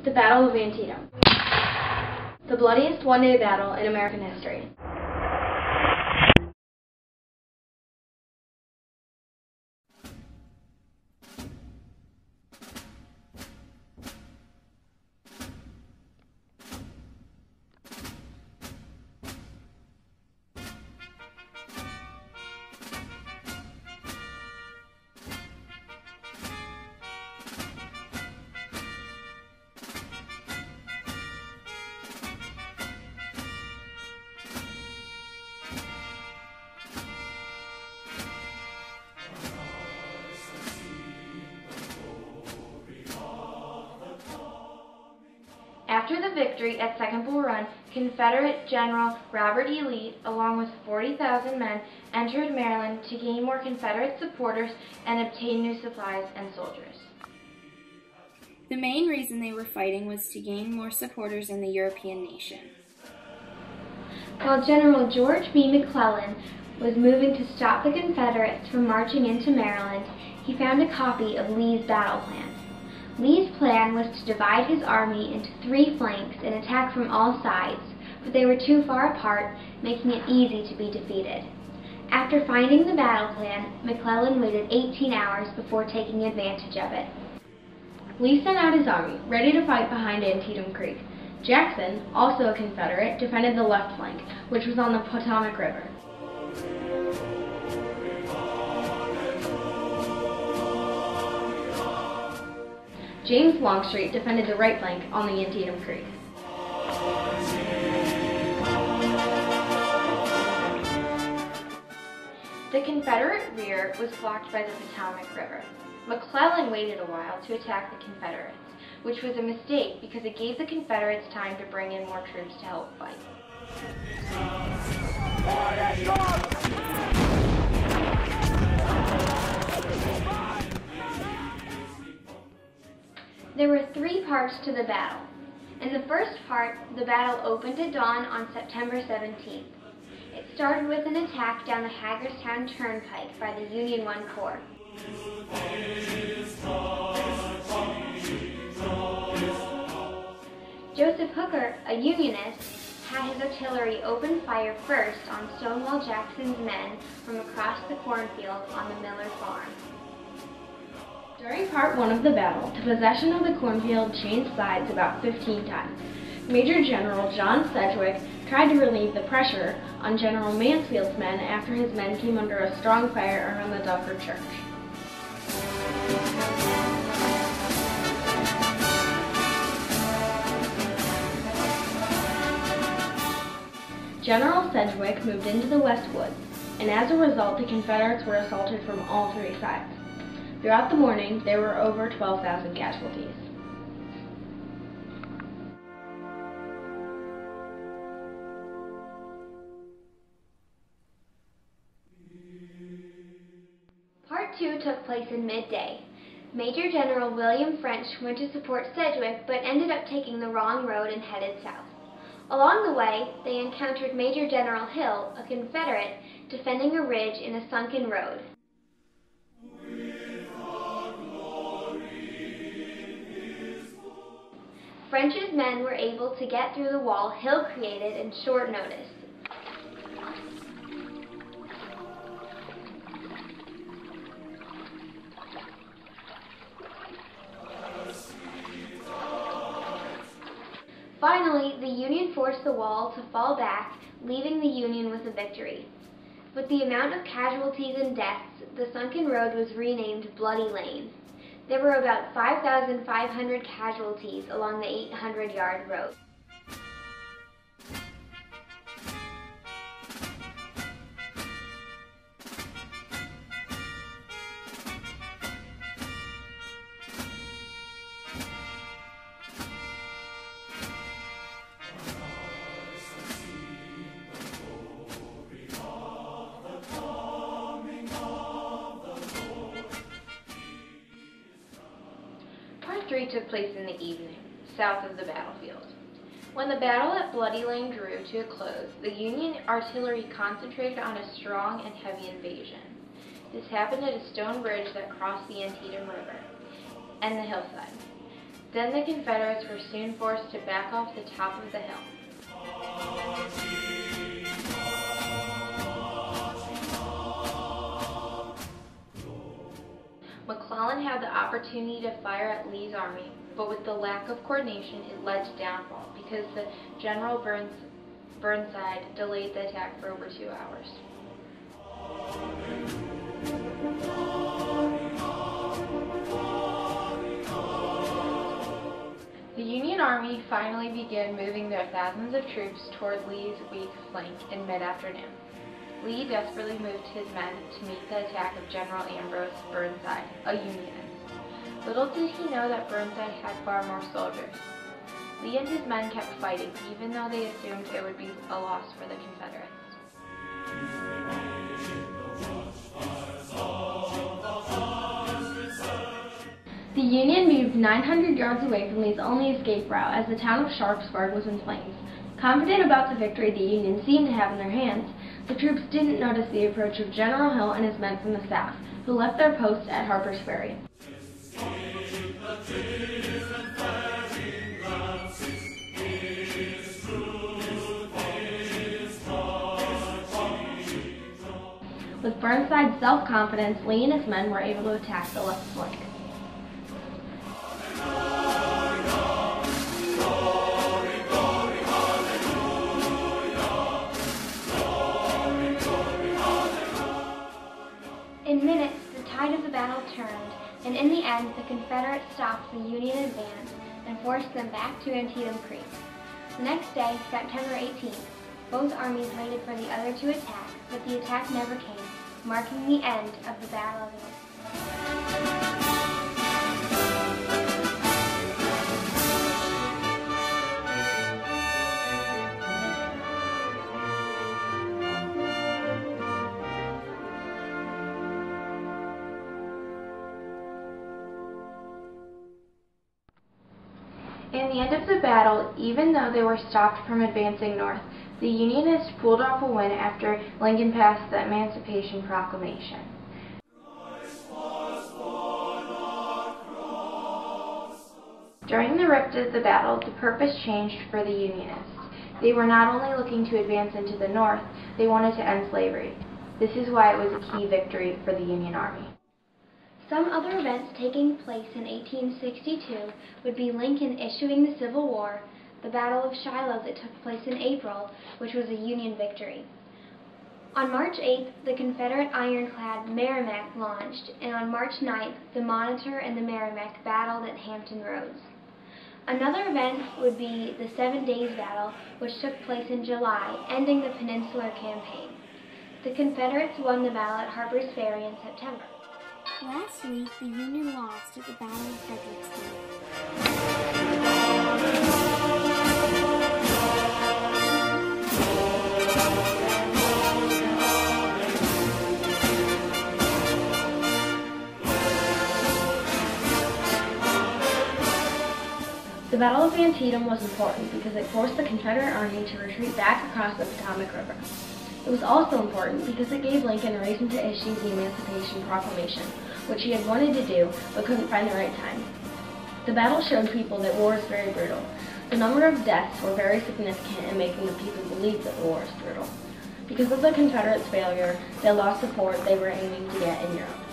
The Battle of Antietam. The bloodiest one-day battle in American history. After the victory at Second Bull Run, Confederate General Robert E. Lee, along with 40,000 men, entered Maryland to gain more Confederate supporters and obtain new supplies and soldiers. The main reason they were fighting was to gain more supporters in the European nation. While General George B. McClellan was moving to stop the Confederates from marching into Maryland, he found a copy of Lee's battle plan. Lee's plan was to divide his army into 3 flanks and attack from all sides, but they were too far apart, making it easy to be defeated. After finding the battle plan, McClellan waited 18 hours before taking advantage of it. Lee sent out his army, ready to fight behind Antietam Creek. Jackson, also a Confederate, defended the left flank, which was on the Potomac River. James Longstreet defended the right flank on the Antietam Creek. The Confederate rear was blocked by the Potomac River. McClellan waited a while to attack the Confederates, which was a mistake because it gave the Confederates time to bring in more troops to help fight. There were 3 parts to the battle. In the first part, the battle opened at dawn on September 17th. It started with an attack down the Hagerstown Turnpike by the Union I Corps. Joseph Hooker, a Unionist, had his artillery open fire first on Stonewall Jackson's men from across the cornfield on the Miller farm. During Part 1 of the battle, the possession of the cornfield changed sides about 15 times. Major General John Sedgwick tried to relieve the pressure on General Mansfield's men after his men came under a strong fire around the Duffer Church. General Sedgwick moved into the West Woods, and as a result, the Confederates were assaulted from all 3 sides. Throughout the morning, there were over 12,000 casualties. Part 2 took place in midday. Major General William French went to support Sedgwick, but ended up taking the wrong road and headed south. Along the way, they encountered Major General Hill, a Confederate, defending a ridge in a sunken road. French's men were able to get through the wall Hill created in short notice. Finally, the Union forced the wall to fall back, leaving the Union with a victory. With the amount of casualties and deaths, the sunken road was renamed Bloody Lane. There were about 5,500 casualties along the 800-yard road. Part 3 took place in the evening, south of the battlefield. When the battle at Bloody Lane drew to a close, the Union artillery concentrated on a strong and heavy invasion. This happened at a stone bridge that crossed the Antietam River and the hillside. Then the Confederates were soon forced to back off the top of the hill. McClellan had the opportunity to fire at Lee's army, but with the lack of coordination, it led to downfall because the General Burnside delayed the attack for over 2 hours. The Union Army finally began moving their thousands of troops toward Lee's weak flank in mid-afternoon. Lee desperately moved his men to meet the attack of General Ambrose Burnside, a Unionist. Little did he know that Burnside had far more soldiers. Lee and his men kept fighting, even though they assumed it would be a loss for the Confederates. The Union moved 900 yards away from Lee's only escape route as the town of Sharpsburg was in flames. Confident about the victory the Union seemed to have in their hands, the troops didn't notice the approach of General Hill and his men from the south, who left their posts at Harper's Ferry. With Burnside's self-confidence, Lee and his men were able to attack the left flank. In minutes, the tide of the battle turned, and in the end, the Confederates stopped the Union advance and forced them back to Antietam Creek. The next day, September 18th, both armies waited for the other to attack, but the attack never came, marking the end of the Battle of Antietam. In the end of the battle, even though they were stopped from advancing north, the Unionists pulled off a win after Lincoln passed the Emancipation Proclamation. During the rip of the battle, the purpose changed for the Unionists. They were not only looking to advance into the north, they wanted to end slavery. This is why it was a key victory for the Union Army. Some other events taking place in 1862 would be Lincoln issuing the Civil War, the Battle of Shiloh that took place in April, which was a Union victory. On March 8th, the Confederate ironclad Merrimac launched, and on March 9th, the Monitor and the Merrimac battled at Hampton Roads. Another event would be the 7 Days Battle, which took place in July, ending the Peninsular Campaign. The Confederates won the battle at Harper's Ferry in September. Last week, the Union lost at the Battle of Fredericksburg. The Battle of Antietam was important because it forced the Confederate Army to retreat back across the Potomac River. It was also important because it gave Lincoln a reason to issue the Emancipation Proclamation, which he had wanted to do but couldn't find the right time. The battle showed people that war is very brutal. The number of deaths were very significant in making the people believe that the war is brutal. Because of the Confederates' failure, they lost the fort they were aiming to get in Europe.